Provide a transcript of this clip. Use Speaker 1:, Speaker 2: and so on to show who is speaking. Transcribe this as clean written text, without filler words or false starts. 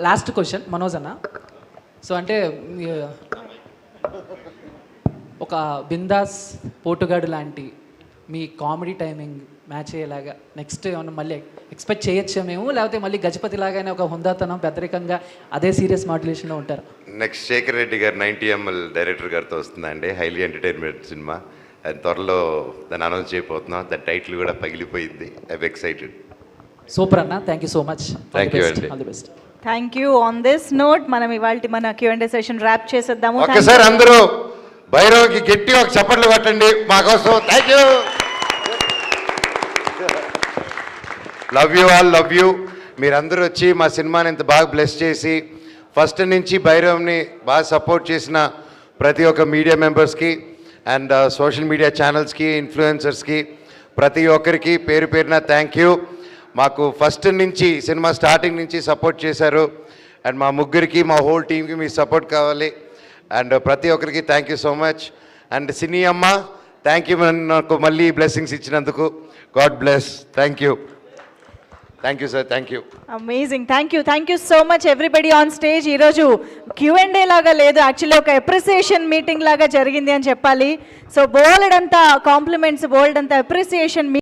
Speaker 1: Last question Manoj అన్న. So అంటే ఒక బిందాస్ పోటుగాడు లాంటి మీ కామెడీ టైమింగ్ మ్యాచ్ అయ్యేలాగా నెక్స్ట్ ఏమన్నా మళ్ళీ ఎక్స్పెక్ట్ చేయొచ్చా మేము, లేకపోతే మళ్ళీ గజపతి లాగానే ఒక హుందాతనం పెద్దరికంగా అదే సీరియస్ మాడ్యులేషన్లో ఉంటారు?
Speaker 2: నెక్స్ట్ శేఖర్ రెడ్డి గారు 90ml డైరెక్టర్ గారితో వస్తుందండి, హైలీ ఎంటర్టైన్మెంట్ సినిమా. అది త్వరలో దాన్ని అనౌన్స్ చేయబోతున్నాం. దాని టైటిల్ కూడా పగిలిపోయింది. I'm excited.
Speaker 1: సూపర్ అన్న, thank you so much.
Speaker 2: Thank you అండి.
Speaker 1: All the best.
Speaker 3: Thank you. On this note మనం ఇవాళ మన Q&A సెషన్ ర్యాప్ చేసేద్దాము.
Speaker 2: ఒక్కసారి అందరూ భైరవ్కి గట్టి ఒక చప్పట్లు కొట్టండి మా కోసం. Thank you. Love you all, love you. మీరందరూ వచ్చి మా సినిమాని ఇంత బాగా బ్లెస్ చేసి ఫస్ట్ నుంచి భైరవ్ని బాగా సపోర్ట్ చేసిన ప్రతి ఒక్క మీడియా మెంబర్స్కి అండ్ సోషల్ మీడియా ఛానల్స్కి, ఇన్ఫ్లుయెన్సర్స్కి, ప్రతి ఒక్కరికి పేరు పేరున థ్యాంక్ యూ. మాకు ఫస్ట్ నుంచి సినిమా స్టార్టింగ్ నుంచి సపోర్ట్ చేశారు. అండ్ మా ముగ్గురికి, మా హోల్ టీమ్కి మీ సపోర్ట్ కావాలి. అండ్ ప్రతి ఒక్కరికి thank you so much. And సినీ అమ్మ థ్యాంక్ యూ, నాకు మళ్ళీ బ్లెస్సింగ్స్ ఇచ్చినందుకు. God bless. Thank you. Thank you sir. Thank you.
Speaker 3: Amazing. Thank you so much everybody on stage. ఈరోజు Q&A లాగా లేదు, యాక్చువల్లీ ఒక అప్రిసియేషన్ మీటింగ్ లాగా జరిగింది అని చెప్పాలి. సో బోల్డ్ అంతా కాంప్లిమెంట్స్, బోల్డ్ అంతా అప్రిసియేషన్.